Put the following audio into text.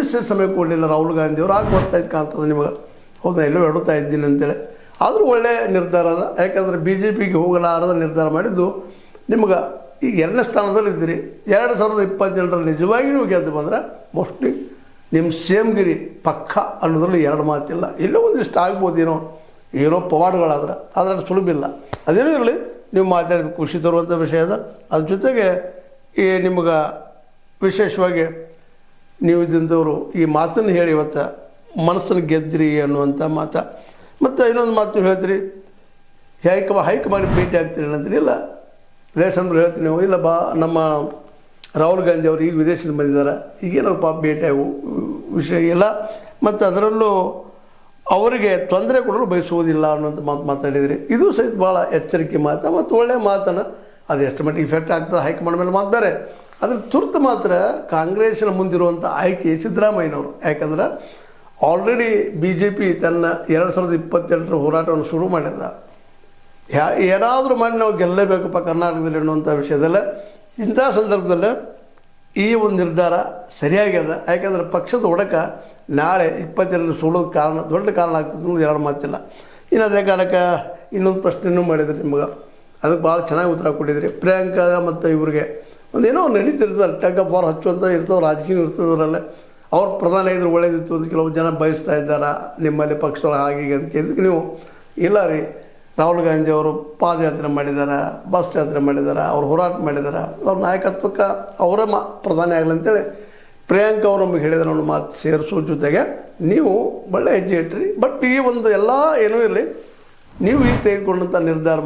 ನಿಲ್ಲಿಸಿ ಸಮಯ ಕೊಡಲಿಲ್ಲ ರಾಹುಲ್ ಗಾಂಧಿಯವರು. ಆಗ ಗೊತ್ತಾಯ್ತು ಕಾಣ್ತದೆ ನಿಮಗೆ, ಹೌದಾ ಎಲ್ಲೋ ಎಡುತ್ತಾ ಇದ್ದೀನಿ ಅಂತೇಳಿ. ಆದರೂ ಒಳ್ಳೆಯ ನಿರ್ಧಾರ ಅದ. ಯಾಕಂದರೆ ಬಿ ಜೆ ಪಿಗೆ ಹೋಗಲಾರದ ನಿರ್ಧಾರ ಮಾಡಿದ್ದು ನಿಮ್ಗೆ. ಈಗ 2ನೇ ಸ್ಥಾನದಲ್ಲಿ ಇದ್ದೀರಿ. 2027ರಲ್ಲಿ ನಿಜವಾಗಿ ನೀವು ಗೆದ್ದು ಬಂದರೆ ಮೋಸ್ಟ್ಲಿ ನಿಮ್ಮ ಸೇಮ್ ಗಿರಿ ಪಕ್ಕ ಅನ್ನೋದ್ರಲ್ಲಿ 2 ಮಾತಿಲ್ಲ. ಎಲ್ಲೋ ಒಂದಿಷ್ಟು ಆಗ್ಬೋದೇನೋ, ಏನೋ ಪವಾಡಗಳಾದ್ರೆ ಅದರಲ್ಲಿ ಸುಲಭಿಲ್ಲ. ಅದೇನೂ ಇರಲಿ, ನೀವು ಮಾತಾಡಿದ ಖುಷಿ ತರುವಂಥ ವಿಷಯ ಅದ. ಅದ್ರ ಜೊತೆಗೆ ಈ ನಿಮ್ಗೆ ವಿಶೇಷವಾಗಿ ನೀವು ಇದ್ದಂಥವರು ಈ ಮಾತನ್ನು ಹೇಳಿ ಇವತ್ತು ಮನಸ್ಸನ್ನು ಗೆದ್ದಿರಿ ಅನ್ನುವಂಥ ಮಾತು. ಮತ್ತು ಇನ್ನೊಂದು ಮಾತು ಹೇಳ್ತೀರಿ, ಹೈಕಮಾಂಡ್ ಭೇಟಿ ಆಗ್ತೀರಿ ಅಂತೀರಿ. ಇಲ್ಲ ರೇಷಂದ್ರೆ ಹೇಳ್ತೀನಿ ನೀವು, ಇಲ್ಲ ಬಾ ನಮ್ಮ ರಾಹುಲ್ ಗಾಂಧಿ ಅವರು ಈಗ ವಿದೇಶದಿಂದ ಬಂದಿದ್ದಾರೆ, ಈಗೇನೋ ಪಾಪ ಭೇಟಿಯಾಗು ವಿಷಯ ಇಲ್ಲ. ಮತ್ತು ಅದರಲ್ಲೂ ಅವರಿಗೆ ತೊಂದರೆ ಕೊಡಲು ಬಯಸುವುದಿಲ್ಲ ಅನ್ನೋಂಥ ಮಾತಾಡಿದ್ರಿ. ಇದು ಸಹಿತ ಭಾಳ ಎಚ್ಚರಿಕೆ ಮಾತು ಮತ್ತು ಒಳ್ಳೆಯ ಮಾತನ್ನು. ಅದು ಎಷ್ಟು ಮಟ್ಟಿಗೆ ಇಫೆಕ್ಟ್ ಆಗ್ತದೆ ಹೈಕಮಾಂಡ್ ಮೇಲೆ ಮಾತು ಬೇರೆ. ಅದ್ರ ತುರ್ತು ಮಾತ್ರ ಕಾಂಗ್ರೆಸ್ಸಿನ ಮುಂದಿರುವಂಥ ಆಯ್ಕೆ ಸಿದ್ದರಾಮಯ್ಯನವರು. ಯಾಕಂದ್ರೆ ಆಲ್ರೆಡಿ ಬಿ ಜೆ ಪಿ ತನ್ನ 2028ರ ಹೋರಾಟವನ್ನು ಶುರು ಮಾಡಿದ. ಏನಾದರೂ ಮಾಡಿ ನಾವು ಗೆಲ್ಲಬೇಕಪ್ಪ ಕರ್ನಾಟಕದಲ್ಲಿ ಅನ್ನುವಂಥ ವಿಷಯದಲ್ಲ. ಇಂಥ ಸಂದರ್ಭದಲ್ಲಿ ಈ ಒಂದು ನಿರ್ಧಾರ ಸರಿಯಾಗ್ಯದ. ಯಾಕಂದರೆ ಪಕ್ಷದ ಒಡಕ ನಾಳೆ 22 ಸೋಲೋದು ಕಾರಣ, ದೊಡ್ಡ ಕಾರಣ ಆಗ್ತದೆ ಅನ್ನೋದು 2 ಮಾತಿಲ್ಲ. ಇನ್ನು ಅದೇ ಕಾಲಕ್ಕೆ ಇನ್ನೊಂದು ಪ್ರಶ್ನೆನೂ ಮಾಡಿದ್ರಿ ನಿಮ್ಗೆ, ಅದಕ್ಕೆ ಭಾಳ ಚೆನ್ನಾಗಿ ಉತ್ತರ ಕೊಟ್ಟಿದ್ರಿ. ಪ್ರಿಯಾಂಕಾ ಮತ್ತು ಇವ್ರಿಗೆ ಒಂದೇನೋ ನಡೀತಿರ್ತಾರೆ, ಟಗ್ ಆಫ್ ವಾರ್ ಹಚ್ಚುವಂಥ ಇರ್ತಾವೆ, ರಾಜಕೀಯ ಇರ್ತದ್ರಲ್ಲೇ. ಅವ್ರು ಪ್ರಧಾನಿ ಆಗಿದ್ರೆ ಒಳ್ಳೇದಿತ್ತು ಅಂತ ಕೆಲವು ಜನ ಬಯಸ್ತಾ ಇದ್ದಾರೆ ನಿಮ್ಮಲ್ಲಿ ಪಕ್ಷದೊಳಗೆ ಹಾಗೆ ಅದಕ್ಕೆ. ಇದಕ್ಕೆ ನೀವು ಇಲ್ಲ ರೀ, ರಾಹುಲ್ ಗಾಂಧಿ ಅವರು ಪಾದಯಾತ್ರೆ ಮಾಡಿದ್ದಾರೆ, ಬಸ್ ಯಾತ್ರೆ ಮಾಡಿದ್ದಾರೆ, ಅವ್ರು ಹೋರಾಟ ಮಾಡಿದ್ದಾರೆ, ಅವ್ರ ನಾಯಕತ್ವಕ್ಕೆ ಅವರೇ ಪ್ರಧಾನಿ ಆಗಲಿ ಅಂತೇಳಿ ಪ್ರಿಯಾಂಕಾ ಅವರು ನಮಗೆ ಹೇಳಿದ್ರೆ ಒಂದು ಮಾತು ಸೇರಿಸೋ ಜೊತೆಗೆ ನೀವು ಒಳ್ಳೆ ಹೆಜ್ಜೆ ಇಟ್ರಿ. ಬಟ್ ಈ ಒಂದು ಎಲ್ಲ ಏನೂ ಇರಲಿ, ನೀವು ಈಗ ತೆಗೆದುಕೊಂಡಂಥ ನಿರ್ಧಾರ